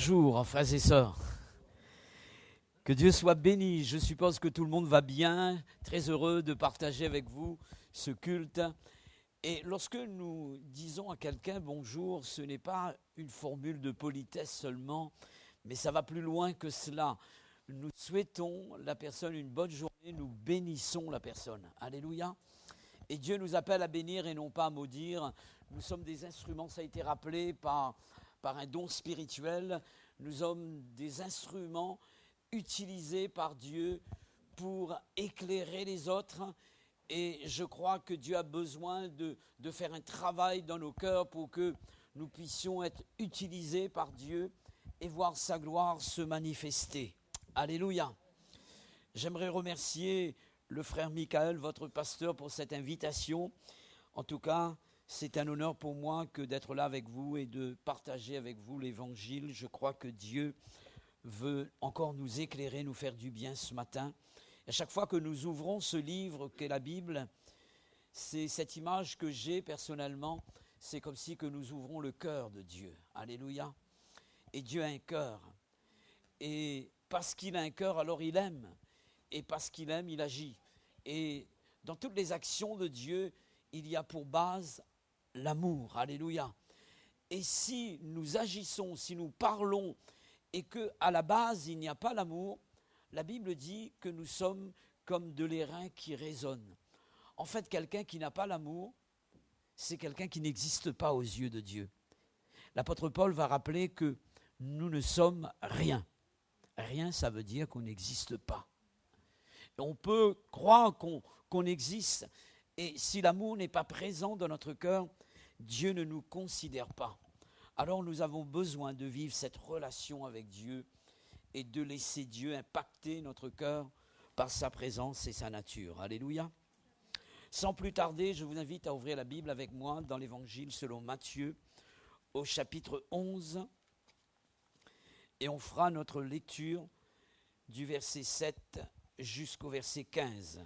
Bonjour, frères et sœurs. Que Dieu soit béni. Je suppose que tout le monde va bien. Très heureux de partager avec vous ce culte. Et lorsque nous disons à quelqu'un bonjour, ce n'est pas une formule de politesse seulement, mais ça va plus loin que cela. Nous souhaitons la personne une bonne journée, nous bénissons la personne. Alléluia. Et Dieu nous appelle à bénir et non pas à maudire. Nous sommes des instruments, ça a été rappelé par un don spirituel. Nous sommes des instruments utilisés par Dieu pour éclairer les autres. Et je crois que Dieu a besoin de faire un travail dans nos cœurs pour que nous puissions être utilisés par Dieu et voir sa gloire se manifester. Alléluia. J'aimerais remercier le frère Michael, votre pasteur, pour cette invitation. En tout cas, c'est un honneur pour moi que d'être là avec vous et de partager avec vous l'évangile. Je crois que Dieu veut encore nous éclairer, nous faire du bien ce matin. À chaque fois que nous ouvrons ce livre qu'est la Bible, c'est cette image que j'ai personnellement, c'est comme si que nous ouvrons le cœur de Dieu. Alléluia. Et Dieu a un cœur. Et parce qu'il a un cœur, alors il aime. Et parce qu'il aime, il agit. Et dans toutes les actions de Dieu, il y a pour base l'amour. Alléluia. Et si nous agissons, si nous parlons, et qu'à la base, il n'y a pas l'amour, la Bible dit que nous sommes comme de l'airain qui résonne. En fait, quelqu'un qui n'a pas l'amour, c'est quelqu'un qui n'existe pas aux yeux de Dieu. L'apôtre Paul va rappeler que nous ne sommes rien. Rien, ça veut dire qu'on n'existe pas. Et on peut croire qu'on existe, et si l'amour n'est pas présent dans notre cœur, Dieu ne nous considère pas. Alors nous avons besoin de vivre cette relation avec Dieu et de laisser Dieu impacter notre cœur par sa présence et sa nature. Alléluia. Sans plus tarder, je vous invite à ouvrir la Bible avec moi dans l'Évangile selon Matthieu, au chapitre 11. Et on fera notre lecture du verset 7 jusqu'au verset 15.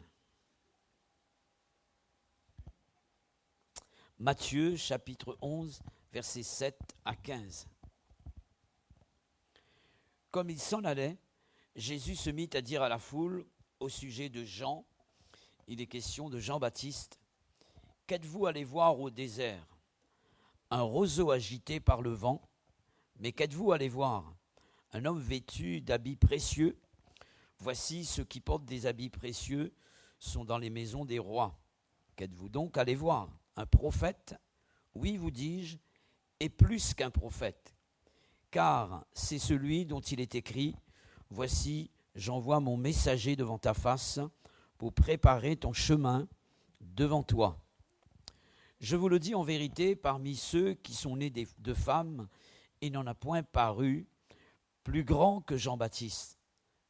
Matthieu, chapitre 11, versets 7 à 15. Comme il s'en allait, Jésus se mit à dire à la foule au sujet de Jean, il est question de Jean-Baptiste, « Qu'êtes-vous allé voir au désert? Un roseau agité par le vent, mais qu'êtes-vous allé voir? Un homme vêtu d'habits précieux? Voici ceux qui portent des habits précieux sont dans les maisons des rois. Qu'êtes-vous donc allé voir? Un prophète? Oui, vous dis-je, et plus qu'un prophète. Car c'est celui dont il est écrit, « Voici, j'envoie mon messager devant ta face pour préparer ton chemin devant toi. » Je vous le dis en vérité, parmi ceux qui sont nés de femmes, il n'en a point paru plus grand que Jean-Baptiste.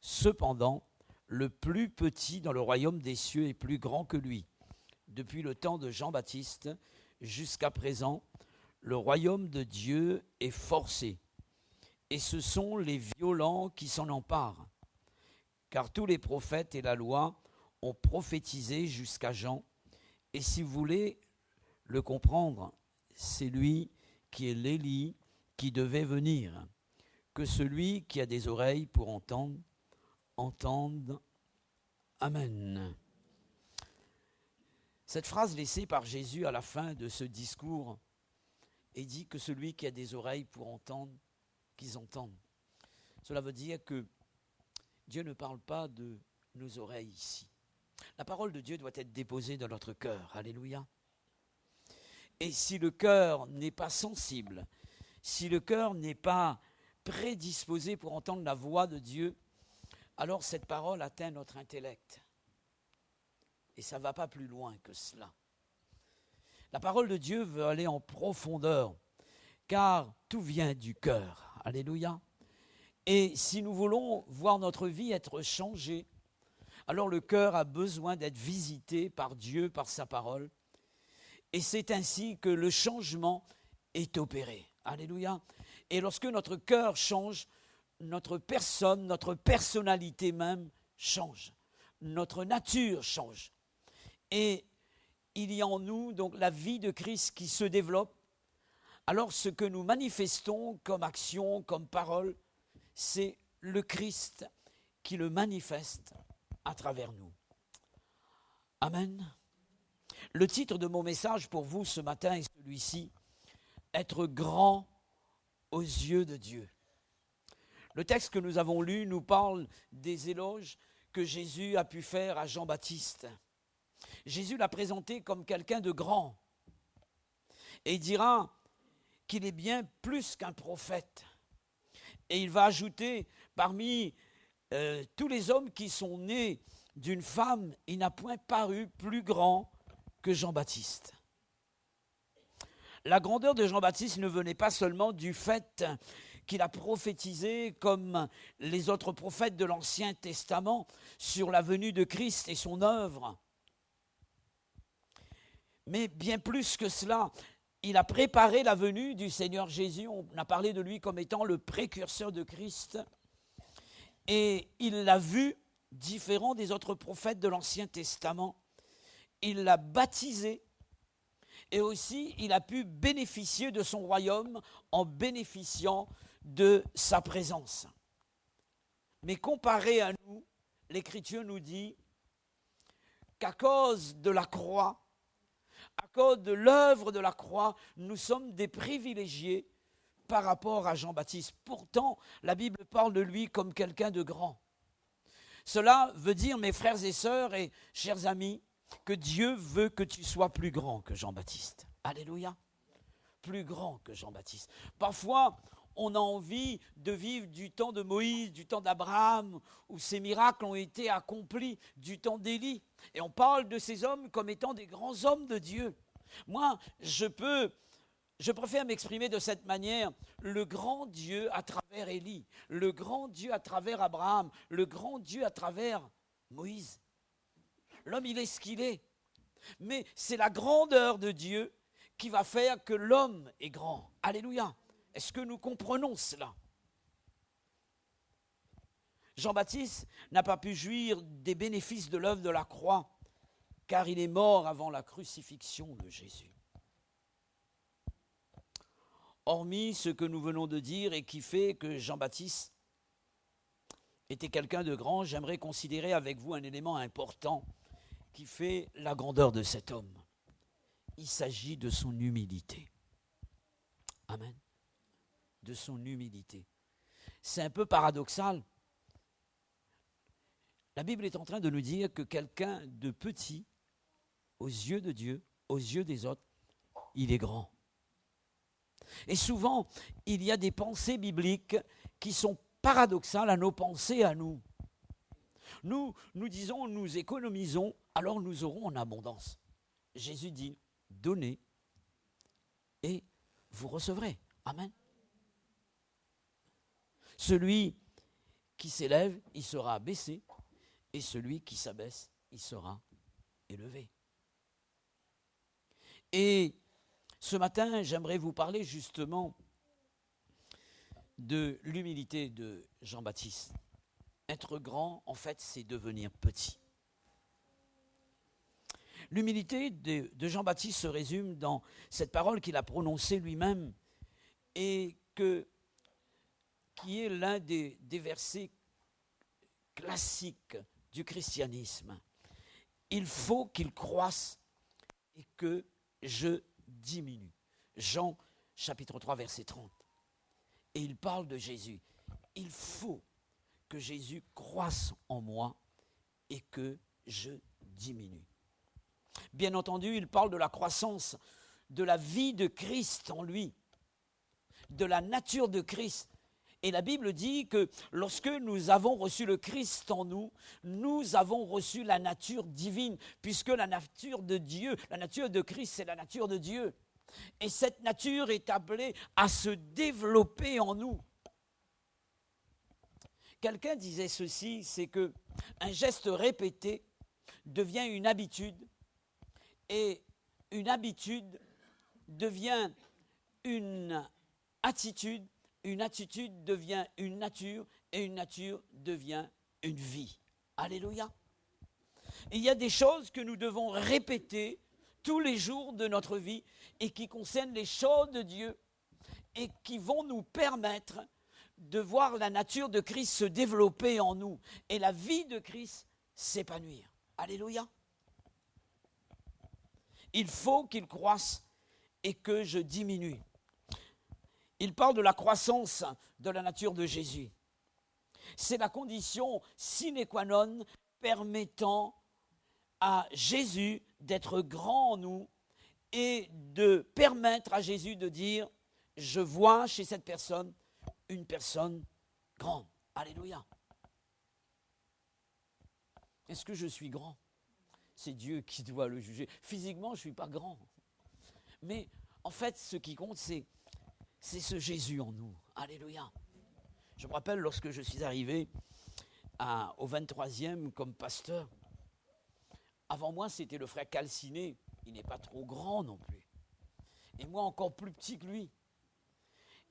Cependant, le plus petit dans le royaume des cieux est plus grand que lui. Depuis le temps de Jean-Baptiste jusqu'à présent, le royaume de Dieu est forcé. Et ce sont les violents qui s'en emparent. Car tous les prophètes et la loi ont prophétisé jusqu'à Jean. Et si vous voulez le comprendre, c'est lui qui est l'Élie qui devait venir. Que celui qui a des oreilles pour entendre, entende. Amen. Cette phrase laissée par Jésus à la fin de ce discours est dit que celui qui a des oreilles pour entendre, qu'ils entendent. Cela veut dire que Dieu ne parle pas de nos oreilles ici. La parole de Dieu doit être déposée dans notre cœur. Alléluia. Et si le cœur n'est pas sensible, si le cœur n'est pas prédisposé pour entendre la voix de Dieu, alors cette parole atteint notre intellect. Et ça ne va pas plus loin que cela. La parole de Dieu veut aller en profondeur, car tout vient du cœur. Alléluia. Et si nous voulons voir notre vie être changée, alors le cœur a besoin d'être visité par Dieu, par sa parole. Et c'est ainsi que le changement est opéré. Alléluia. Et lorsque notre cœur change, notre personne, notre personnalité même change. Notre nature change. Et il y a en nous donc la vie de Christ qui se développe alors ce que nous manifestons comme action, comme parole, c'est le Christ qui le manifeste à travers nous. Amen. Le titre de mon message pour vous ce matin est celui-ci, être grand aux yeux de Dieu. Le texte que nous avons lu nous parle des éloges que Jésus a pu faire à Jean-Baptiste. Jésus l'a présenté comme quelqu'un de grand et il dira qu'il est bien plus qu'un prophète. Et il va ajouter, parmi tous les hommes qui sont nés d'une femme, il n'a point paru plus grand que Jean-Baptiste. La grandeur de Jean-Baptiste ne venait pas seulement du fait qu'il a prophétisé comme les autres prophètes de l'Ancien Testament sur la venue de Christ et son œuvre. Mais bien plus que cela, il a préparé la venue du Seigneur Jésus. On a parlé de lui comme étant le précurseur de Christ. Et il l'a vu différent des autres prophètes de l'Ancien Testament. Il l'a baptisé. Et aussi, il a pu bénéficier de son royaume en bénéficiant de sa présence. Mais comparé à nous, l'Écriture nous dit qu'à cause de la croix, à cause de l'œuvre de la croix, nous sommes des privilégiés par rapport à Jean-Baptiste. Pourtant, la Bible parle de lui comme quelqu'un de grand. Cela veut dire, mes frères et sœurs et chers amis, que Dieu veut que tu sois plus grand que Jean-Baptiste. Alléluia. Plus grand que Jean-Baptiste. Parfois, on a envie de vivre du temps de Moïse, du temps d'Abraham, où ces miracles ont été accomplis, du temps d'Élie. Et on parle de ces hommes comme étant des grands hommes de Dieu. Moi, je préfère m'exprimer de cette manière, le grand Dieu à travers Élie, le grand Dieu à travers Abraham, le grand Dieu à travers Moïse. L'homme, il est ce qu'il est. Mais c'est la grandeur de Dieu qui va faire que l'homme est grand. Alléluia. Est-ce que nous comprenons cela? Jean-Baptiste n'a pas pu jouir des bénéfices de l'œuvre de la croix, car il est mort avant la crucifixion de Jésus. Hormis ce que nous venons de dire et qui fait que Jean-Baptiste était quelqu'un de grand, j'aimerais considérer avec vous un élément important qui fait la grandeur de cet homme. Il s'agit de son humilité. Amen. De son humilité. C'est un peu paradoxal. La Bible est en train de nous dire que quelqu'un de petit, aux yeux de Dieu, aux yeux des autres, il est grand. Et souvent, il y a des pensées bibliques qui sont paradoxales à nos pensées à nous. Nous disons, nous économisons, alors nous aurons en abondance. Jésus dit, donnez et vous recevrez. Amen. Celui qui s'élève, il sera abaissé, et celui qui s'abaisse, il sera élevé. Et ce matin, j'aimerais vous parler justement de l'humilité de Jean-Baptiste. Être grand, en fait, c'est devenir petit. L'humilité de Jean-Baptiste se résume dans cette parole qu'il a prononcée lui-même et qui est l'un des versets classiques du christianisme. Il faut qu'il croisse et que je diminue. Jean chapitre 3 verset 30. Et il parle de Jésus. Il faut que Jésus croisse en moi et que je diminue. Bien entendu, il parle de la croissance, de la vie de Christ en lui, de la nature de Christ. Et la Bible dit que lorsque nous avons reçu le Christ en nous, nous avons reçu la nature divine, puisque la nature de Dieu, la nature de Christ, c'est la nature de Dieu. Et cette nature est appelée à se développer en nous. Quelqu'un disait ceci, c'est que un geste répété devient une habitude, et une habitude devient une attitude devient une nature, et une nature devient une vie. Alléluia. Il y a des choses que nous devons répéter tous les jours de notre vie et qui concernent les choses de Dieu. et qui vont nous permettre de voir la nature de Christ se développer en nous et la vie de Christ s'épanouir. Alléluia. Il faut qu'il croisse et que je diminue. Il parle de la croissance de la nature de Jésus. C'est la condition sine qua non permettant à Jésus d'être grand en nous et de permettre à Jésus de dire « Je vois chez cette personne une personne grande. » Alléluia. Est-ce que je suis grand ? C'est Dieu qui doit le juger. Physiquement, je ne suis pas grand. Mais en fait, ce qui compte, c'est ce Jésus en nous. Alléluia. Je me rappelle lorsque je suis arrivé au 23e comme pasteur. Avant moi, c'était le frère Calciné. Il n'est pas trop grand non plus. Et moi, encore plus petit que lui.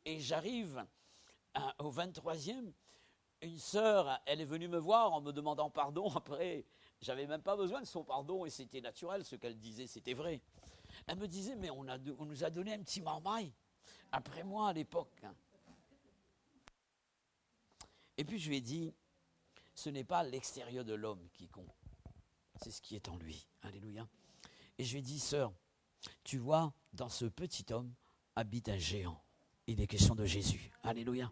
Et j'arrive au 23e. Une sœur, elle est venue me voir en me demandant pardon. Après, j'avais même pas besoin de son pardon et c'était naturel. Ce qu'elle disait, c'était vrai. Elle me disait, mais on nous a donné un petit marmaille. Après moi, à l'époque. Et puis je lui ai dit, ce n'est pas l'extérieur de l'homme qui compte, c'est ce qui est en lui. Alléluia. Et je lui ai dit, sœur, tu vois, dans ce petit homme habite un géant. Il est question de Jésus. Alléluia.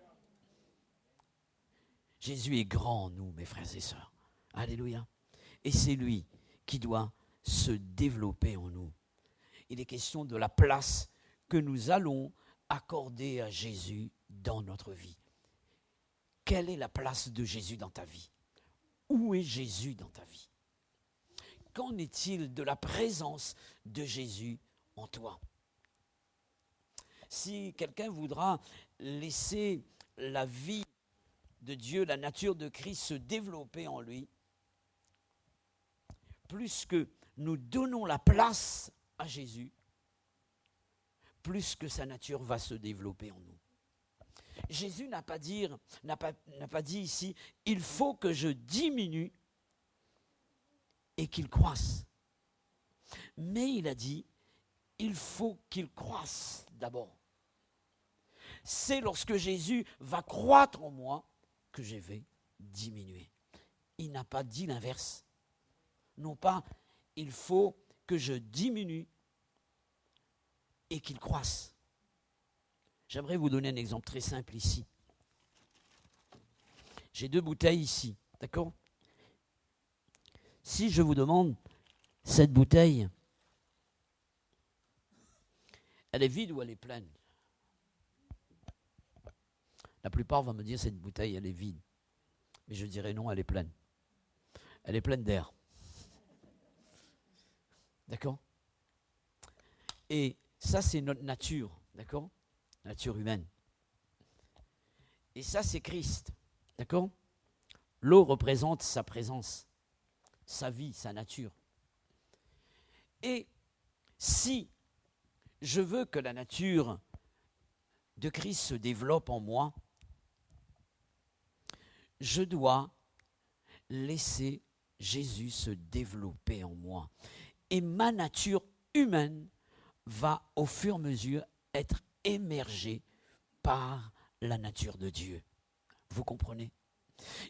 Jésus est grand en nous, mes frères et sœurs. Alléluia. Et c'est lui qui doit se développer en nous. Il est question de la place que nous allons accorder à Jésus dans notre vie. Quelle est la place de Jésus dans ta vie ? Où est Jésus dans ta vie ? Qu'en est-il de la présence de Jésus en toi ? Si quelqu'un voudra laisser la vie de Dieu, la nature de Christ se développer en lui, plus que nous donnons la place à Jésus, plus que sa nature va se développer en nous. Jésus n'a pas dit ici, il faut que je diminue et qu'il croisse. Mais il a dit, il faut qu'il croisse d'abord. C'est lorsque Jésus va croître en moi que je vais diminuer. Il n'a pas dit l'inverse. Non pas, il faut que je diminue et qu'il croisse. J'aimerais vous donner un exemple très simple ici. J'ai 2 bouteilles ici, d'accord ? Si je vous demande, cette bouteille, elle est vide ou elle est pleine ? La plupart vont me dire, cette bouteille, elle est vide. Mais je dirais non, elle est pleine. Elle est pleine d'air. D'accord ? Et ça, c'est notre nature, d'accord ? Nature humaine. Et ça, c'est Christ. D'accord ? L'eau représente sa présence, sa vie, sa nature. Et si je veux que la nature de Christ se développe en moi, je dois laisser Jésus se développer en moi. Et ma nature humaine va au fur et à mesure être émergée par la nature de Dieu. Vous comprenez ?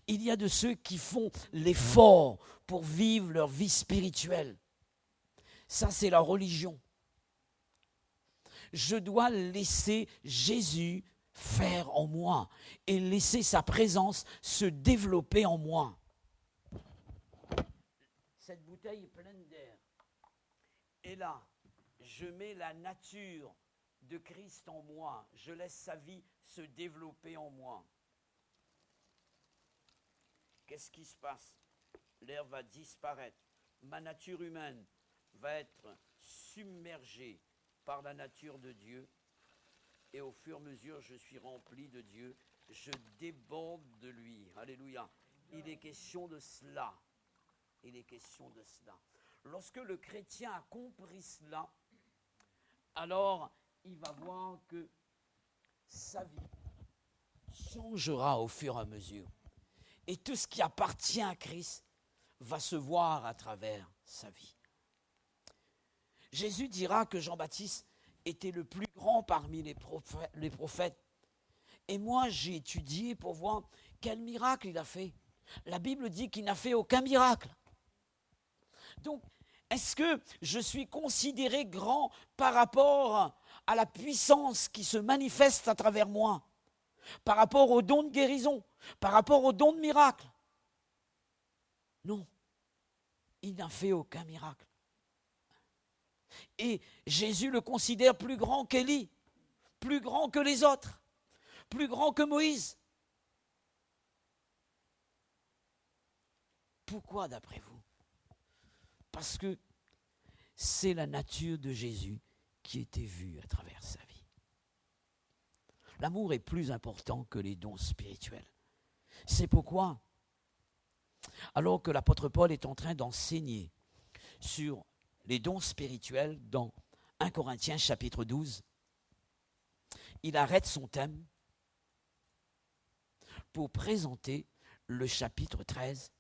Il y a de ceux qui font l'effort pour vivre leur vie spirituelle. Ça, c'est la religion. Je dois laisser Jésus faire en moi et laisser sa présence se développer en moi. Cette bouteille est pleine d'air. Et là, je mets la nature de Christ en moi. Je laisse sa vie se développer en moi. Qu'est-ce qui se passe ? L'air va disparaître. Ma nature humaine va être submergée par la nature de Dieu. Et au fur et à mesure, je suis rempli de Dieu. Je déborde de lui. Alléluia. Il est question de cela. Il est question de cela. Lorsque le chrétien a compris cela, alors il va voir que sa vie changera au fur et à mesure. Et tout ce qui appartient à Christ va se voir à travers sa vie. Jésus dira que Jean-Baptiste était le plus grand parmi les prophètes. Et moi, j'ai étudié pour voir quel miracle il a fait. La Bible dit qu'il n'a fait aucun miracle. Donc, est-ce que je suis considéré grand par rapport à la puissance qui se manifeste à travers moi, par rapport au don de guérison, par rapport au don de miracle? Non, il n'a fait aucun miracle. Et Jésus le considère plus grand qu'Élie, plus grand que les autres, plus grand que Moïse. Pourquoi d'après vous? Parce que c'est la nature de Jésus qui était vue à travers sa vie. L'amour est plus important que les dons spirituels. C'est pourquoi, alors que l'apôtre Paul est en train d'enseigner sur les dons spirituels dans 1 Corinthiens chapitre 12, il arrête son thème pour présenter le chapitre 13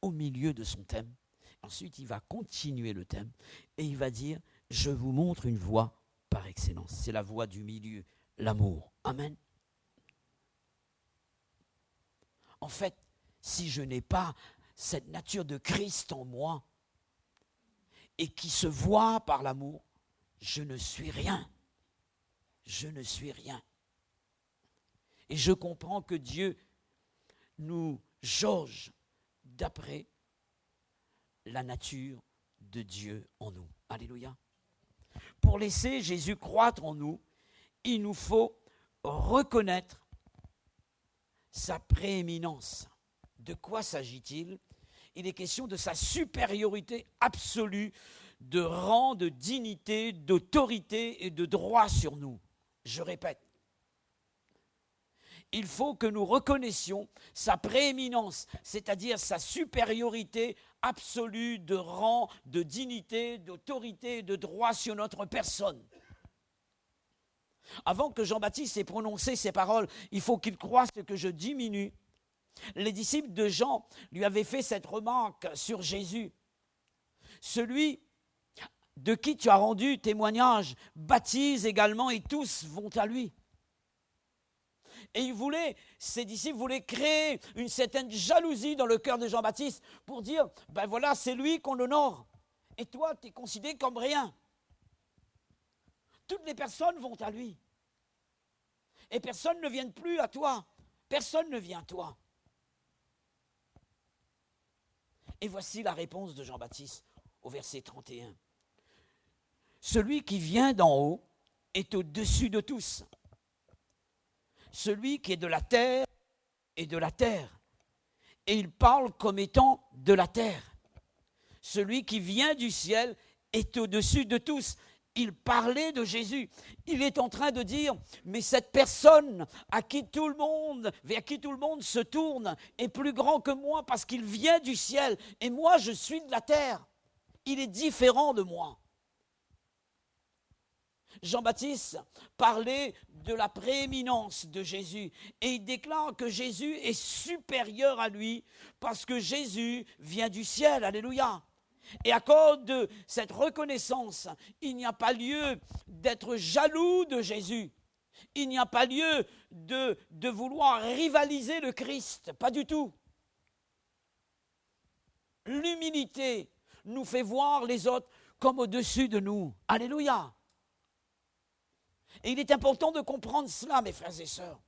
au milieu de son thème. Ensuite, il va continuer le thème et il va dire, je vous montre une voie par excellence. C'est la voie du milieu, l'amour. Amen. En fait, si je n'ai pas cette nature de Christ en moi et qui se voit par l'amour, je ne suis rien. Je ne suis rien. Et je comprends que Dieu nous jauge d'après la nature de Dieu en nous. Alléluia. Pour laisser Jésus croître en nous, il nous faut reconnaître sa prééminence. De quoi s'agit-il? Il est question de sa supériorité absolue, de rang, de dignité, d'autorité et de droit sur nous. Je répète. Il faut que nous reconnaissions sa prééminence, c'est-à-dire sa supériorité absolue de rang, de dignité, d'autorité et de droit sur notre personne. Avant que Jean-Baptiste ait prononcé ces paroles, il faut qu'il croisse que je diminue. Les disciples de Jean lui avaient fait cette remarque sur Jésus. Celui de qui tu as rendu témoignage baptise également et tous vont à lui. Et ces disciples voulaient créer une certaine jalousie dans le cœur de Jean-Baptiste pour dire, ben voilà, c'est lui qu'on honore. Et toi, tu es considéré comme rien. Toutes les personnes vont à lui. Et personne ne vient plus à toi. Personne ne vient à toi. Et voici la réponse de Jean-Baptiste au verset 31. Celui qui vient d'en haut est au-dessus de tous. Celui qui est de la terre est de la terre. Et il parle comme étant de la terre. Celui qui vient du ciel est au-dessus de tous. Il parlait de Jésus. Il est en train de dire, mais cette personne vers qui tout le monde se tourne est plus grand que moi parce qu'il vient du ciel. Et moi, je suis de la terre. Il est différent de moi. Jean-Baptiste parlait de la prééminence de Jésus et il déclare que Jésus est supérieur à lui parce que Jésus vient du ciel. Alléluia. Et à cause de cette reconnaissance, il n'y a pas lieu d'être jaloux de Jésus. Il n'y a pas lieu de vouloir rivaliser le Christ. Pas du tout. L'humilité nous fait voir les autres comme au-dessus de nous. Alléluia. Et il est important de comprendre cela, mes frères et sœurs.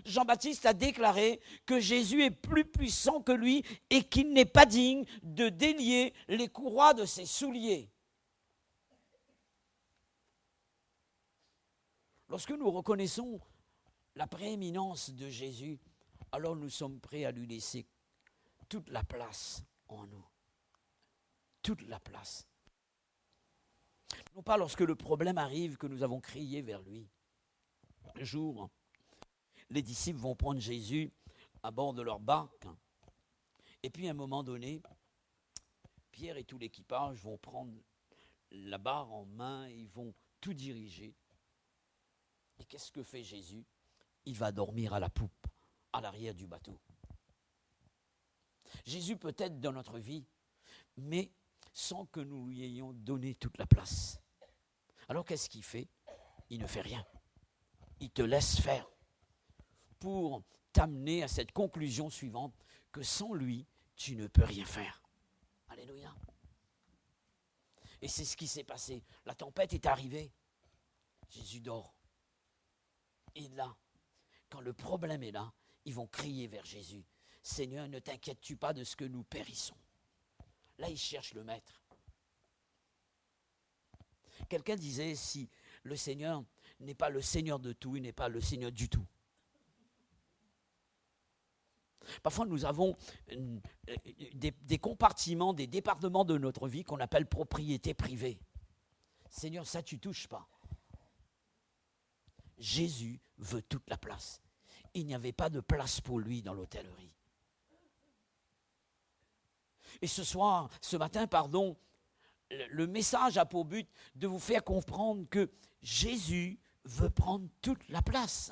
Jean-Baptiste a déclaré que Jésus est plus puissant que lui et qu'il n'est pas digne de délier les courroies de ses souliers. Lorsque nous reconnaissons la prééminence de Jésus, alors nous sommes prêts à lui laisser toute la place en nous. Toute la place. Non pas lorsque le problème arrive que nous avons crié vers lui. Un jour, les disciples vont prendre Jésus à bord de leur barque. Et puis à un moment donné, Pierre et tout l'équipage vont prendre la barre en main, ils vont tout diriger. Et qu'est-ce que fait Jésus? Il va dormir à la poupe, à l'arrière du bateau. Jésus peut être dans notre vie, mais sans que nous lui ayons donné toute la place. Alors qu'est-ce qu'il fait? Il ne fait rien. Il te laisse faire pour t'amener à cette conclusion suivante, que sans lui, tu ne peux rien faire. Alléluia. Et c'est ce qui s'est passé. La tempête est arrivée. Jésus dort. Et là, quand le problème est là, ils vont crier vers Jésus. Seigneur, ne t'inquiètes-tu pas de ce que nous périssons? Là, ils cherchent le maître. Quelqu'un disait, si le Seigneur n'est pas le Seigneur de tout, il n'est pas le Seigneur du tout. Parfois, nous avons des compartiments, des départements de notre vie qu'on appelle propriété privée. Seigneur, ça, tu ne touches pas. Jésus veut toute la place. Il n'y avait pas de place pour lui dans l'hôtellerie. Et ce matin, le message a pour but de vous faire comprendre que Jésus veut prendre toute la place.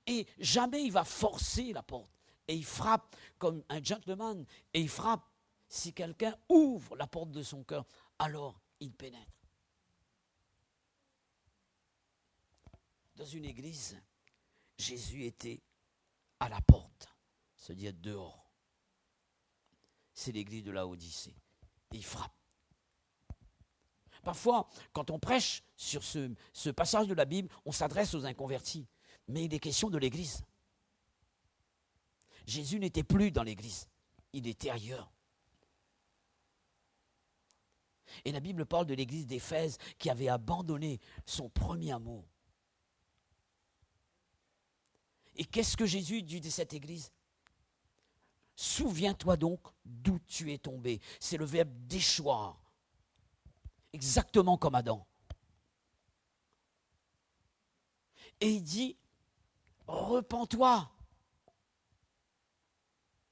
Et jamais il va forcer la porte. Et il frappe comme un gentleman. Et il frappe. Si quelqu'un ouvre la porte de son cœur, alors il pénètre. Dans une église, Jésus était à la porte, c'est-à-dire dehors. C'est l'église de Laodicée. Et il frappe. Parfois, quand on prêche sur ce passage de la Bible, on s'adresse aux inconvertis. Mais il est question de l'église. Jésus n'était plus dans l'église. Il était ailleurs. Et la Bible parle de l'église d'Éphèse qui avait abandonné son premier amour. Et qu'est-ce que Jésus dit de cette église? Souviens-toi donc d'où tu es tombé. C'est le verbe déchoir. Exactement comme Adam. Et il dit, repens-toi.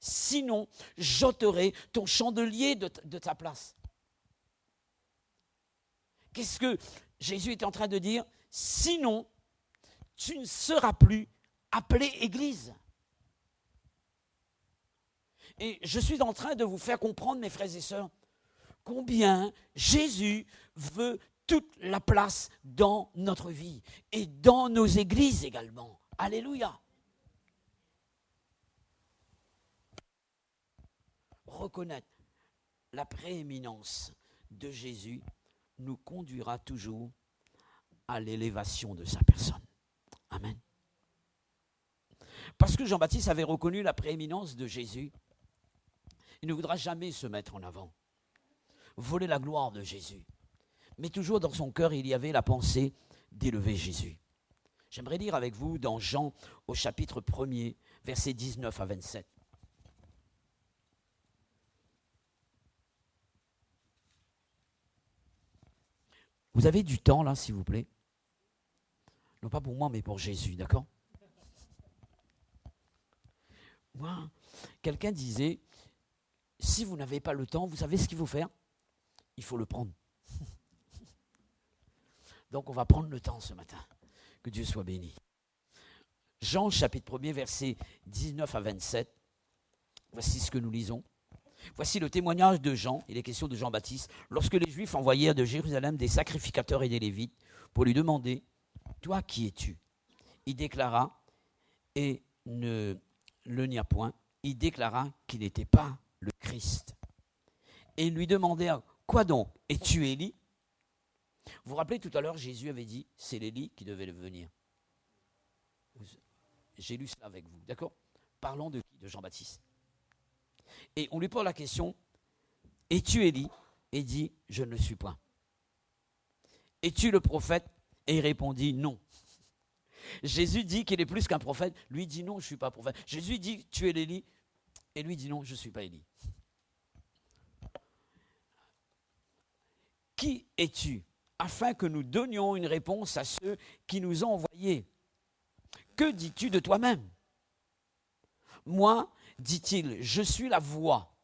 Sinon, j'ôterai ton chandelier de ta place. Qu'est-ce que Jésus est en train de dire? Sinon, tu ne seras plus appelé Église. Et je suis en train de vous faire comprendre, mes frères et sœurs, combien Jésus veut toute la place dans notre vie et dans nos églises également. Alléluia. Reconnaître la prééminence de Jésus nous conduira toujours à l'élévation de sa personne. Amen. Parce que Jean-Baptiste avait reconnu la prééminence de Jésus, il ne voudra jamais se mettre en avant, voler la gloire de Jésus. Mais toujours dans son cœur, il y avait la pensée d'élever Jésus. J'aimerais lire avec vous dans Jean au chapitre 1er, versets 19 à 27. Vous avez du temps là, s'il vous plaît? Non pas pour moi, mais pour Jésus, d'accord? Moi, quelqu'un disait, si vous n'avez pas le temps, vous savez ce qu'il faut faire? Il faut le prendre. Donc on va prendre le temps ce matin. Que Dieu soit béni. Jean chapitre 1er, versets 19 à 27. Voici ce que nous lisons. Voici le témoignage de Jean, il est question de Jean-Baptiste, lorsque les Juifs envoyèrent de Jérusalem des sacrificateurs et des Lévites pour lui demander, « Toi, qui es-tu » Il déclara, et ne le nia point, il déclara qu'il n'était pas le Christ. Et ils lui demandèrent, « Quoi donc? Es-tu Élie » Vous vous rappelez tout à l'heure, Jésus avait dit, c'est l'Élie qui devait venir. J'ai lu cela avec vous, d'accord? Parlons de qui? De Jean-Baptiste. Et on lui pose la question, es-tu Élie? Et il dit, je ne le suis point. Es-tu le prophète? Et il répondit, non. Jésus dit qu'il est plus qu'un prophète, lui dit non, je ne suis pas prophète. Jésus dit, tu es l'Élie? Et lui dit non, je ne suis pas Élie. Qui es-tu? Afin que nous donnions une réponse à ceux qui nous ont envoyés. Que dis-tu de toi-même? Moi, dit-il, je suis la voix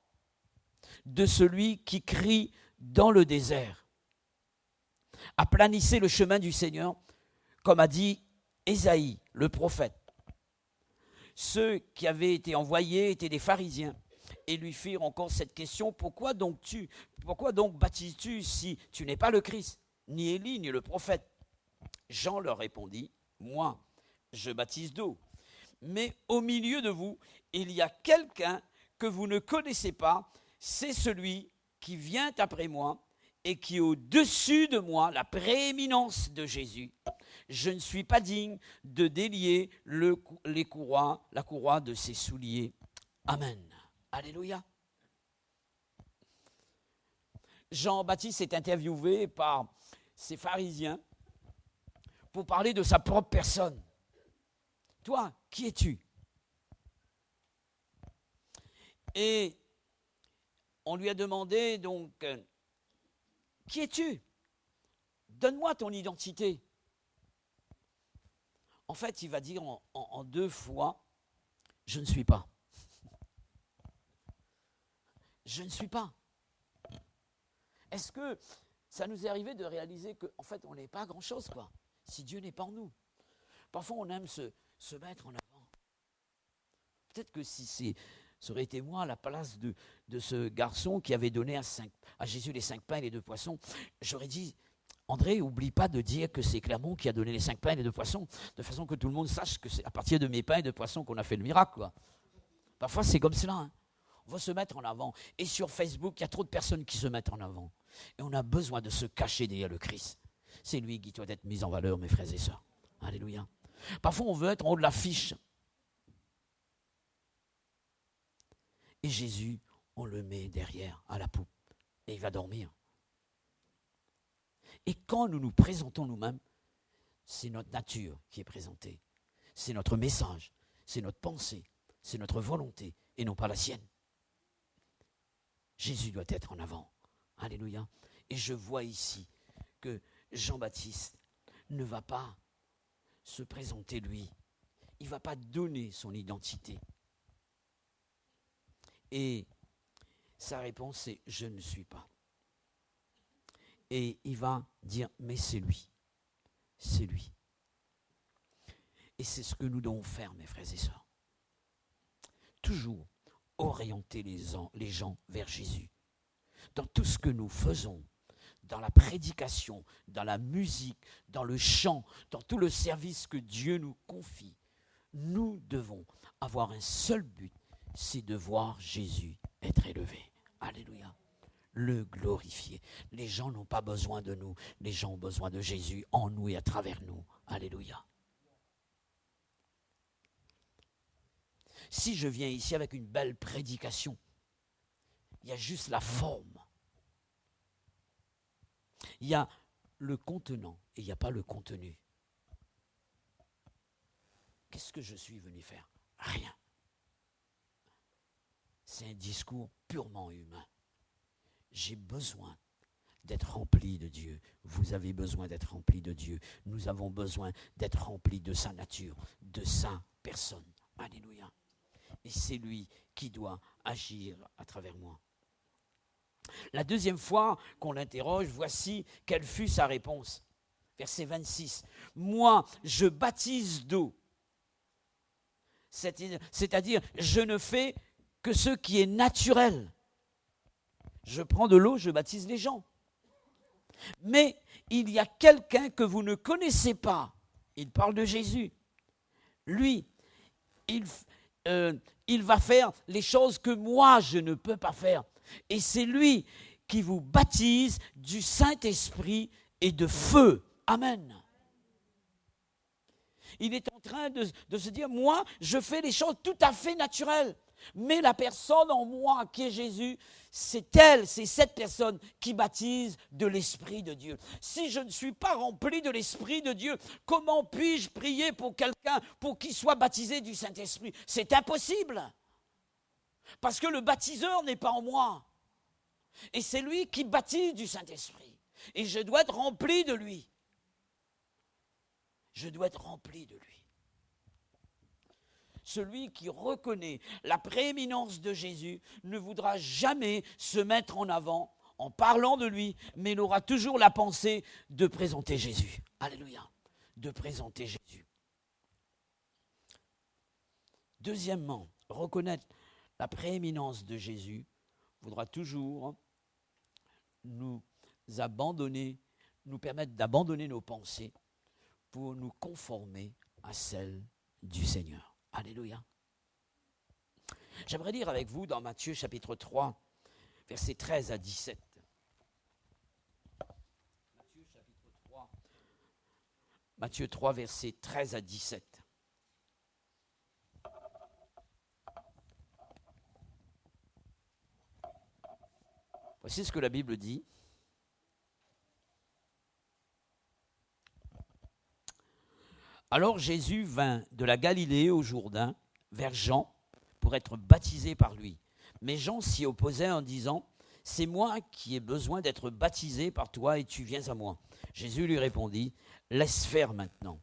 de celui qui crie dans le désert. Aplanissez le chemin du Seigneur, comme a dit Ésaïe, le prophète. Ceux qui avaient été envoyés étaient des pharisiens et lui firent encore cette question, pourquoi donc baptises-tu si tu n'es pas le Christ? ni Élie, ni le prophète. Jean leur répondit, moi, je baptise d'eau. Mais au milieu de vous, il y a quelqu'un que vous ne connaissez pas, c'est celui qui vient après moi et qui est au-dessus de moi, la prééminence de Jésus. Je ne suis pas digne de délier la courroie de ses souliers. Amen. Alléluia. Jean-Baptiste est interviewé par ces pharisiens pour parler de sa propre personne. Toi, qui es-tu? Et on lui a demandé donc, qui es-tu? Donne-moi ton identité. En fait, il va dire en 2 fois, je ne suis pas. Je ne suis pas. Est-ce que ça nous est arrivé de réaliser qu'en fait, on n'est pas grand-chose, quoi, si Dieu n'est pas en nous? Parfois, on aime se mettre en avant. Peut-être que si ça aurait été moi à la place de ce garçon qui avait donné à Jésus les 5 pains et les 2 poissons, j'aurais dit, André, oublie pas de dire que c'est Clermont qui a donné les 5 pains et les 2 poissons, de façon que tout le monde sache que c'est à partir de mes pains et 2 poissons qu'on a fait le miracle, quoi. Parfois, c'est comme cela, hein. On va se mettre en avant. Et sur Facebook, il y a trop de personnes qui se mettent en avant. Et on a besoin de se cacher derrière le Christ. C'est lui qui doit être mis en valeur, mes frères et sœurs. Alléluia. Parfois, on veut être en haut de l'affiche. Et Jésus, on le met derrière, à la poupe. Et il va dormir. Et quand nous nous présentons nous-mêmes, c'est notre nature qui est présentée. C'est notre message, c'est notre pensée, c'est notre volonté, et non pas la sienne. Jésus doit être en avant. Alléluia. Et je vois ici que Jean-Baptiste ne va pas se présenter lui. Il ne va pas donner son identité. Et sa réponse est « je ne suis pas ». Et il va dire « mais c'est lui, c'est lui ». Et c'est ce que nous devons faire, mes frères et sœurs. Toujours orienter les gens vers Jésus. Dans tout ce que nous faisons, dans la prédication, dans la musique, dans le chant, dans tout le service que Dieu nous confie, nous devons avoir un seul but, c'est de voir Jésus être élevé. Alléluia. Le glorifier. Les gens n'ont pas besoin de nous, les gens ont besoin de Jésus en nous et à travers nous. Alléluia. Si je viens ici avec une belle prédication, il y a juste la forme. Il y a le contenant et il n'y a pas le contenu. Qu'est-ce que je suis venu faire? Rien. C'est un discours purement humain. J'ai besoin d'être rempli de Dieu. Vous avez besoin d'être rempli de Dieu. Nous avons besoin d'être remplis de sa nature, de sa personne. Alléluia. Et c'est lui qui doit agir à travers moi. La deuxième fois qu'on l'interroge, voici quelle fut sa réponse. Verset 26. Moi, je baptise d'eau. C'est-à-dire, je ne fais que ce qui est naturel. Je prends de l'eau, je baptise les gens. Mais il y a quelqu'un que vous ne connaissez pas. Il parle de Jésus. Lui, il va faire les choses que moi, je ne peux pas faire. Et c'est lui qui vous baptise du Saint-Esprit et de feu. Amen. Il est en train de se dire, moi, je fais les choses tout à fait naturelles. Mais la personne en moi qui est Jésus, c'est cette personne qui baptise de l'Esprit de Dieu. Si je ne suis pas rempli de l'Esprit de Dieu, comment puis-je prier pour quelqu'un pour qu'il soit baptisé du Saint-Esprit? C'est impossible. Parce que le baptiseur n'est pas en moi. Et c'est lui qui baptise du Saint-Esprit. Et je dois être rempli de lui. Je dois être rempli de lui. Celui qui reconnaît la prééminence de Jésus ne voudra jamais se mettre en avant en parlant de lui, mais il aura toujours la pensée de présenter Jésus. Alléluia. De présenter Jésus. Deuxièmement, reconnaître la prééminence de Jésus voudra toujours nous abandonner nous permettre d'abandonner nos pensées pour nous conformer à celles du Seigneur. Alléluia. J'aimerais lire avec vous dans Matthieu chapitre 3, versets 13 à 17. Matthieu 3, versets 13 à 17. Voici ce que la Bible dit. Alors Jésus vint de la Galilée au Jourdain vers Jean pour être baptisé par lui. Mais Jean s'y opposait en disant « C'est moi qui ai besoin d'être baptisé par toi et tu viens à moi. » Jésus lui répondit « Laisse faire maintenant,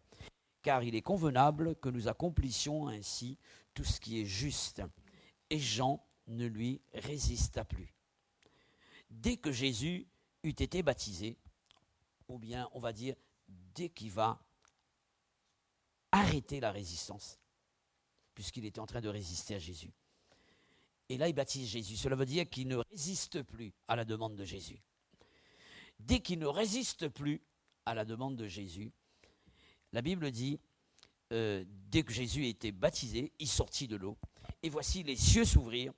car il est convenable que nous accomplissions ainsi tout ce qui est juste. » Et Jean ne lui résista plus. Dès que Jésus eut été baptisé, ou bien on va dire dès qu'il va arrêter la résistance, puisqu'il était en train de résister à Jésus. Et là, il baptise Jésus. Cela veut dire qu'il ne résiste plus à la demande de Jésus. Dès qu'il ne résiste plus à la demande de Jésus, la Bible dit, dès que Jésus a été baptisé, il sortit de l'eau. Et voici les cieux s'ouvrirent,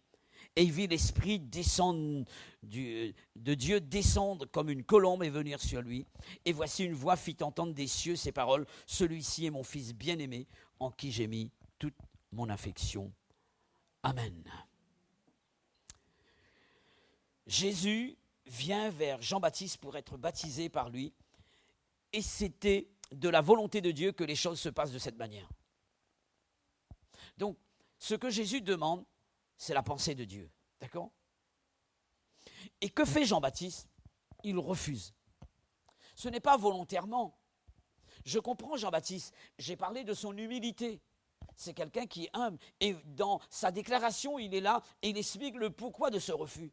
et il vit l'Esprit descendre de Dieu descendre comme une colombe et venir sur lui. Et voici une voix fit entendre des cieux ces paroles, « Celui-ci est mon Fils bien-aimé, en qui j'ai mis toute mon affection. » Amen. Jésus vient vers Jean-Baptiste pour être baptisé par lui. Et c'était de la volonté de Dieu que les choses se passent de cette manière. Donc, ce que Jésus demande, c'est la pensée de Dieu. D'accord ? Et que fait Jean-Baptiste ? Il refuse. Ce n'est pas volontairement. Je comprends Jean-Baptiste. J'ai parlé de son humilité. C'est quelqu'un qui est humble. Et dans sa déclaration, il est là et il explique le pourquoi de ce refus.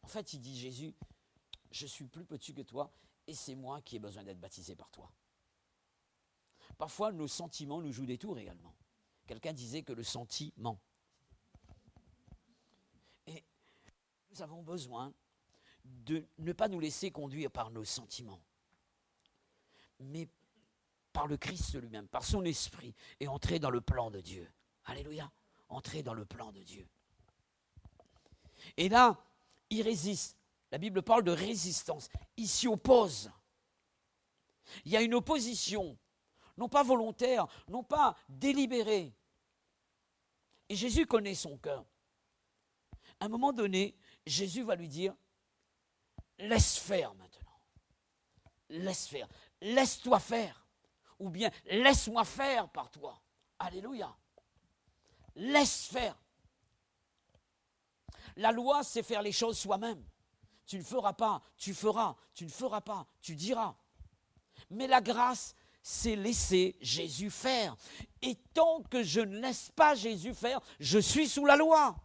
En fait, il dit, Jésus, je suis plus petit que toi et c'est moi qui ai besoin d'être baptisé par toi. Parfois, nos sentiments nous jouent des tours également. Quelqu'un disait que le sentiment. Et nous avons besoin de ne pas nous laisser conduire par nos sentiments, mais par le Christ lui-même, par son esprit, et entrer dans le plan de Dieu. Alléluia, entrer dans le plan de Dieu. Et là, il résiste. La Bible parle de résistance. Il s'y oppose. Il y a une opposition, non pas volontaire, non pas délibérée. Et Jésus connaît son cœur. À un moment donné, Jésus va lui dire, laisse faire maintenant. Laisse faire. Laisse-toi faire. Ou bien, laisse-moi faire par toi. Alléluia. Laisse faire. La loi, c'est faire les choses soi-même. Tu ne feras pas, tu feras, tu ne feras pas, tu diras. Mais la grâce, c'est laisser Jésus faire. Et tant que je ne laisse pas Jésus faire, je suis sous la loi.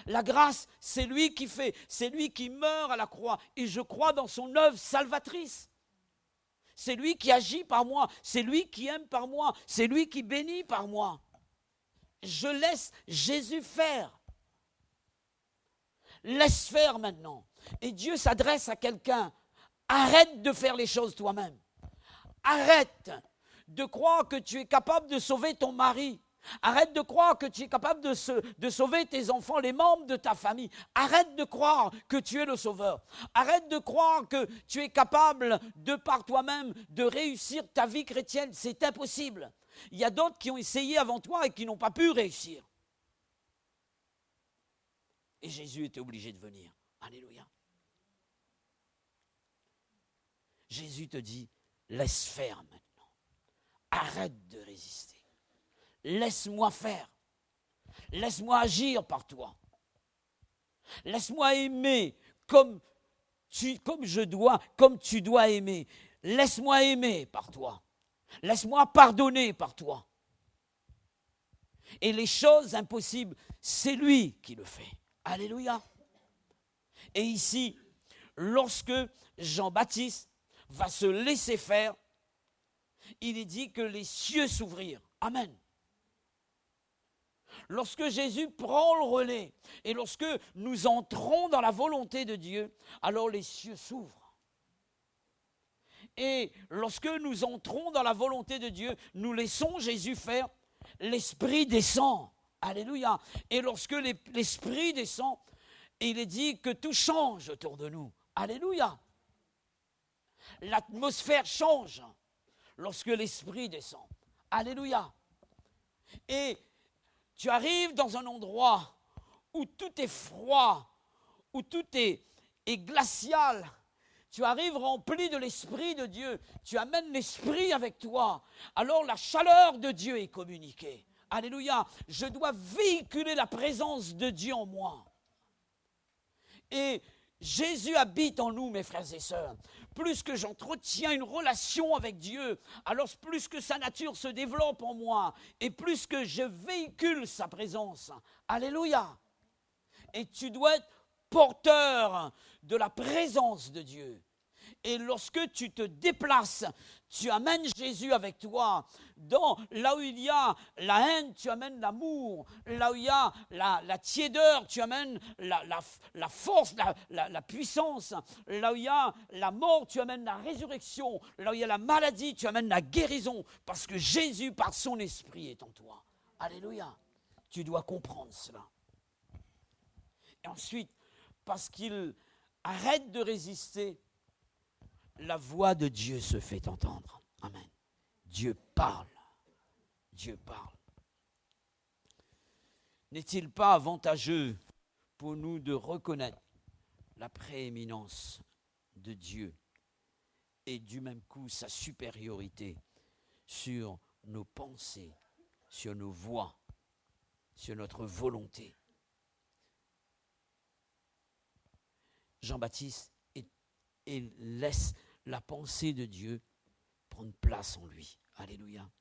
La grâce, c'est lui qui fait, c'est lui qui meurt à la croix. Et je crois dans son œuvre salvatrice. C'est lui qui agit par moi, c'est lui qui aime par moi, c'est lui qui bénit par moi. Je laisse Jésus faire. Laisse faire maintenant. Et Dieu s'adresse à quelqu'un. Arrête de faire les choses toi-même. Arrête de croire que tu es capable de sauver ton mari. Arrête de croire que tu es capable de sauver tes enfants, les membres de ta famille. Arrête de croire que tu es le sauveur. Arrête de croire que tu es capable, de par toi-même, de réussir ta vie chrétienne. C'est impossible. Il y a d'autres qui ont essayé avant toi et qui n'ont pas pu réussir. Et Jésus était obligé de venir. Alléluia. Jésus te dit, laisse faire maintenant. Arrête de résister. Laisse-moi faire. Laisse-moi agir par toi. Laisse-moi aimer comme tu dois aimer. Laisse-moi aimer par toi. Laisse-moi pardonner par toi. Et les choses impossibles, c'est lui qui le fait. Alléluia. Et ici, lorsque Jean-Baptiste va se laisser faire, il est dit que les cieux s'ouvrirent. Amen. Lorsque Jésus prend le relais et lorsque nous entrons dans la volonté de Dieu, alors les cieux s'ouvrent. Et lorsque nous entrons dans la volonté de Dieu, nous laissons Jésus faire, l'Esprit descend. Alléluia. Et lorsque l'Esprit descend, il est dit que tout change autour de nous. Alléluia. L'atmosphère change lorsque l'Esprit descend. Alléluia. Et tu arrives dans un endroit où tout est froid, où tout est glacial. Tu arrives rempli de l'Esprit de Dieu. Tu amènes l'Esprit avec toi. Alors la chaleur de Dieu est communiquée. Alléluia. Je dois véhiculer la présence de Dieu en moi. Et Jésus habite en nous, mes frères et sœurs. Plus que j'entretiens une relation avec Dieu, alors plus que sa nature se développe en moi, et plus que je véhicule sa présence. Alléluia. Et tu dois être porteur de la présence de Dieu. Et lorsque tu te déplaces, tu amènes Jésus avec toi. Là où il y a la haine, tu amènes l'amour. Là où il y a la tiédeur, tu amènes la force, la puissance. Là où il y a la mort, tu amènes la résurrection. Là où il y a la maladie, tu amènes la guérison. Parce que Jésus, par son esprit, est en toi. Alléluia. Tu dois comprendre cela. Et ensuite, parce qu'il arrête de résister, la voix de Dieu se fait entendre. Amen. Dieu parle. Dieu parle. N'est-il pas avantageux pour nous de reconnaître la prééminence de Dieu et du même coup sa supériorité sur nos pensées, sur nos voix, sur notre volonté? Jean-Baptiste et laisse la pensée de Dieu prendre place en lui. Alléluia.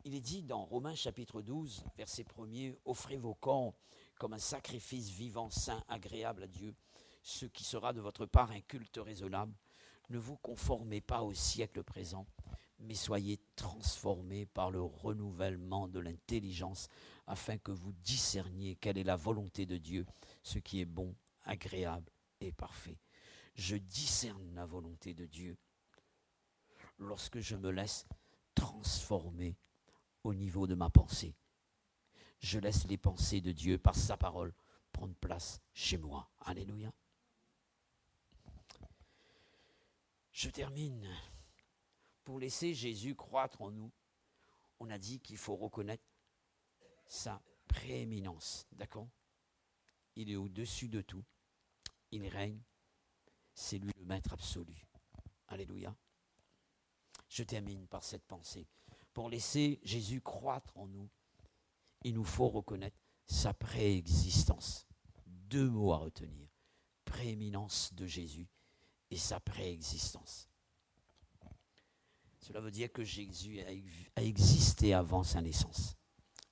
Il est dit dans Romains chapitre 12, verset 1er, « Offrez vos corps comme un sacrifice vivant, saint, agréable à Dieu, ce qui sera de votre part un culte raisonnable. Ne vous conformez pas au siècle présent, mais soyez transformés par le renouvellement de l'intelligence, afin que vous discerniez quelle est la volonté de Dieu, ce qui est bon, agréable et parfait. » Je discerne la volonté de Dieu lorsque je me laisse transformer au niveau de ma pensée. Je laisse les pensées de Dieu par sa parole prendre place chez moi. Alléluia. Je termine. Pour laisser Jésus croître en nous, on a dit qu'il faut reconnaître sa prééminence. D'accord ? Il est au-dessus de tout. Il règne. C'est lui le maître absolu. Alléluia. Je termine par cette pensée. Pour laisser Jésus croître en nous, il nous faut reconnaître sa préexistence. 2 mots à retenir. Prééminence de Jésus et sa préexistence. Cela veut dire que Jésus a existé avant sa naissance.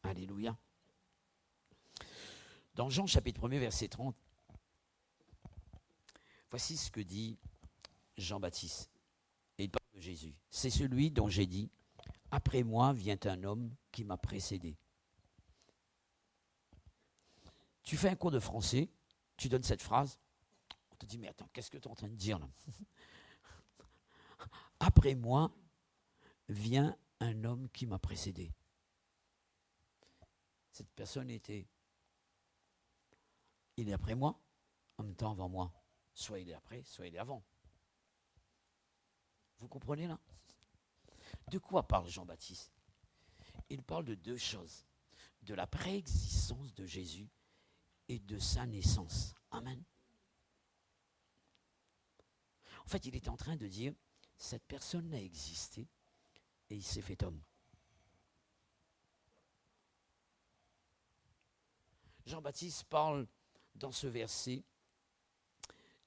Alléluia. Dans Jean chapitre 1er, verset 30, voici ce que dit Jean-Baptiste. Et il parle de Jésus. C'est celui dont j'ai dit, après moi vient un homme qui m'a précédé. Tu fais un cours de français, tu donnes cette phrase, on te dit, mais attends, qu'est-ce que tu es en train de dire là? Après moi vient un homme qui m'a précédé. Cette personne il est après moi, en même temps avant moi. Soit il est après, soit il est avant. Vous comprenez là? De quoi parle Jean-Baptiste? Il parle de 2 choses. De la préexistence de Jésus et de sa naissance. Amen. En fait, il est en train de dire, cette personne a existé et il s'est fait homme. Jean-Baptiste parle dans ce verset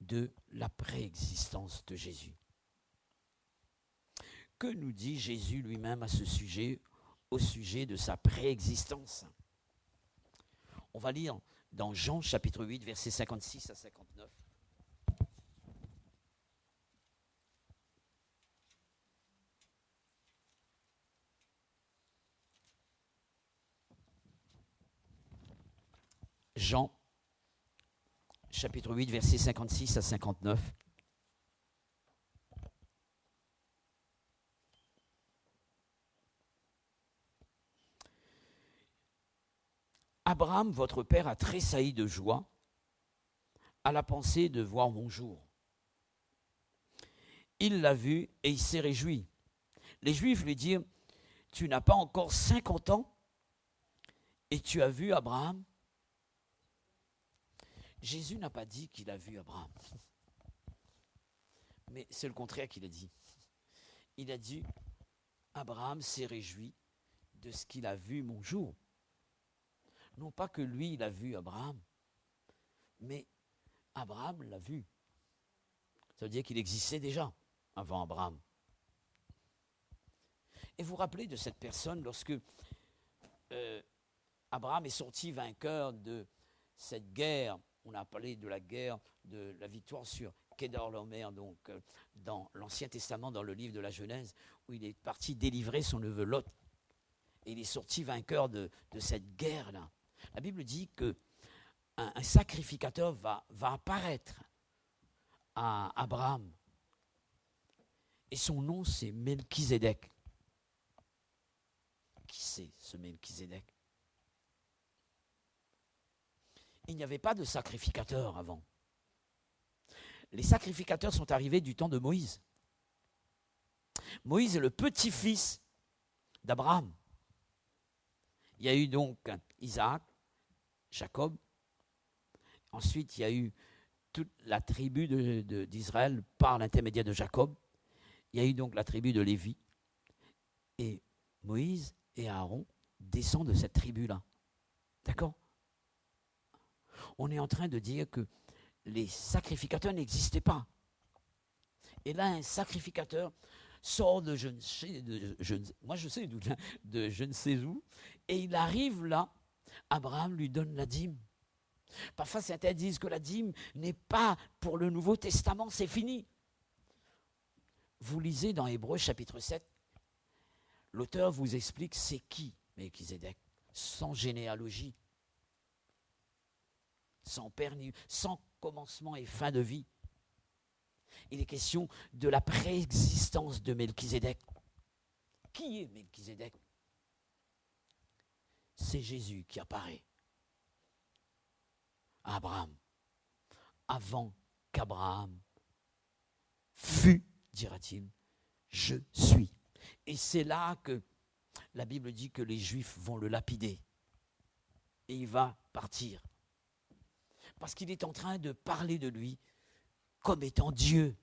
de la préexistence de Jésus. Que nous dit Jésus lui-même à ce sujet, au sujet de sa préexistence? On va lire dans Jean chapitre 8, versets 56 à 59. Jean, chapitre 8, versets 56 à 59. Abraham, votre père, a tressailli de joie à la pensée de voir mon jour. Il l'a vu et il s'est réjoui. Les Juifs lui dirent, tu n'as pas encore 50 ans et tu as vu Abraham? Jésus n'a pas dit qu'il a vu Abraham. Mais c'est le contraire qu'il a dit. Il a dit, Abraham s'est réjoui de ce qu'il a vu mon jour. Non pas que lui, il a vu Abraham, mais Abraham l'a vu. Ça veut dire qu'il existait déjà avant Abraham. Et vous vous rappelez de cette personne lorsque Abraham est sorti vainqueur de cette guerre, on a parlé de la guerre, de la victoire sur Kedorlaomer, donc dans l'Ancien Testament, dans le livre de la Genèse, où il est parti délivrer son neveu Lot. Et il est sorti vainqueur de cette guerre-là. La Bible dit qu'un sacrificateur va apparaître à Abraham. Et son nom, c'est Melchizedek. Qui c'est ce Melchizedek? Il n'y avait pas de sacrificateur avant. Les sacrificateurs sont arrivés du temps de Moïse. Moïse est le petit-fils d'Abraham. Il y a eu donc Isaac, Jacob. Ensuite, il y a eu toute la tribu d'Israël par l'intermédiaire de Jacob. Il y a eu donc la tribu de Lévi. Et Moïse et Aaron descendent de cette tribu-là. D'accord? On est en train de dire que les sacrificateurs n'existaient pas. Et là, un sacrificateur sort de je ne sais où, et il arrive là, Abraham lui donne la dîme. Parfois, certains disent que la dîme n'est pas pour le Nouveau Testament, c'est fini. Vous lisez dans Hébreux chapitre 7, l'auteur vous explique c'est qui Melchizedek, sans généalogie, sans père, sans commencement et fin de vie. Il est question de la préexistence de Melchizedek. Qui est Melchizedek? C'est Jésus qui apparaît à Abraham, avant qu'Abraham fût, dira-t-il, je suis. Et c'est là que la Bible dit que les Juifs vont le lapider. Et il va partir. Parce qu'il est en train de parler de lui comme étant Dieu.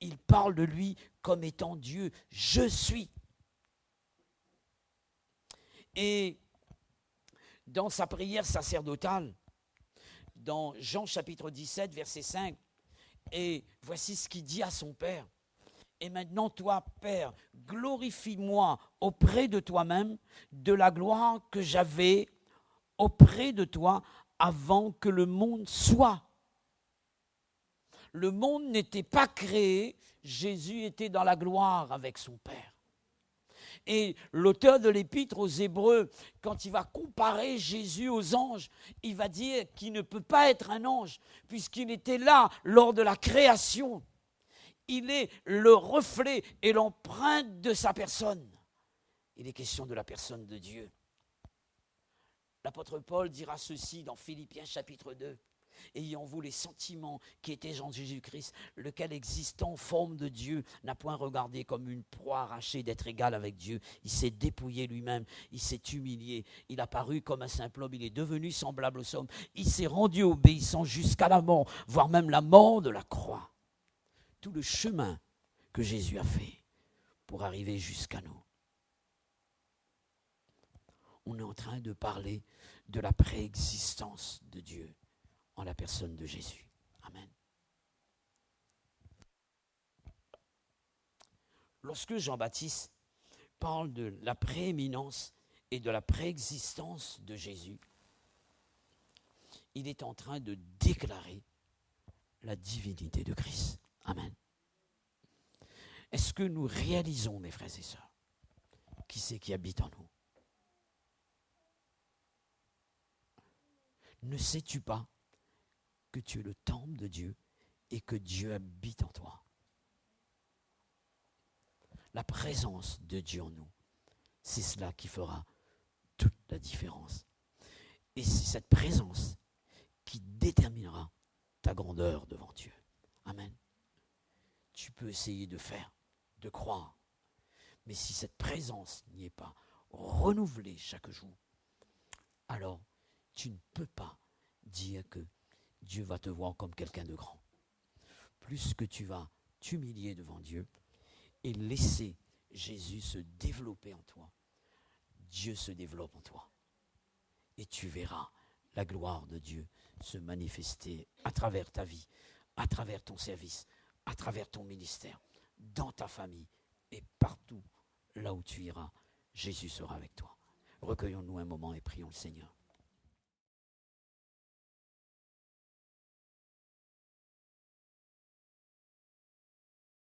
Il parle de lui comme étant Dieu. Je suis. Et dans sa prière sacerdotale, dans Jean chapitre 17, verset 5, et voici ce qu'il dit à son Père. Et maintenant, toi, Père, glorifie-moi auprès de toi-même de la gloire que j'avais auprès de toi avant que le monde soit. Le monde n'était pas créé, Jésus était dans la gloire avec son Père. Et l'auteur de l'épître aux Hébreux, quand il va comparer Jésus aux anges, il va dire qu'il ne peut pas être un ange, puisqu'il était là lors de la création. Il est le reflet et l'empreinte de sa personne. Il est question de la personne de Dieu. L'apôtre Paul dira ceci dans Philippiens chapitre 2. Ayez en vous les sentiments qui étaient en Jésus-Christ, lequel existant en forme de Dieu n'a point regardé comme une proie arrachée d'être égal avec Dieu. Il s'est dépouillé lui-même, il s'est humilié, il a paru comme un simple homme, il est devenu semblable aux hommes, il s'est rendu obéissant jusqu'à la mort, voire même la mort de la croix. Tout le chemin que Jésus a fait pour arriver jusqu'à nous. On est en train de parler de la préexistence de Dieu en la personne de Jésus. Amen. Lorsque Jean-Baptiste parle de la prééminence et de la préexistence de Jésus, il est en train de déclarer la divinité de Christ. Amen. Est-ce que nous réalisons, mes frères et sœurs, qui c'est qui habite en nous? Ne sais-tu pas que tu es le temple de Dieu et que Dieu habite en toi? La présence de Dieu en nous, c'est cela qui fera toute la différence. Et c'est cette présence qui déterminera ta grandeur devant Dieu. Amen. Tu peux essayer de faire, de croire, mais si cette présence n'y est pas renouvelée chaque jour, alors tu ne peux pas dire que Dieu va te voir comme quelqu'un de grand. Plus que tu vas t'humilier devant Dieu et laisser Jésus se développer en toi, Dieu se développe en toi. Et tu verras la gloire de Dieu se manifester à travers ta vie, à travers ton service, à travers ton ministère, dans ta famille et partout là où tu iras, Jésus sera avec toi. Recueillons-nous un moment et prions le Seigneur.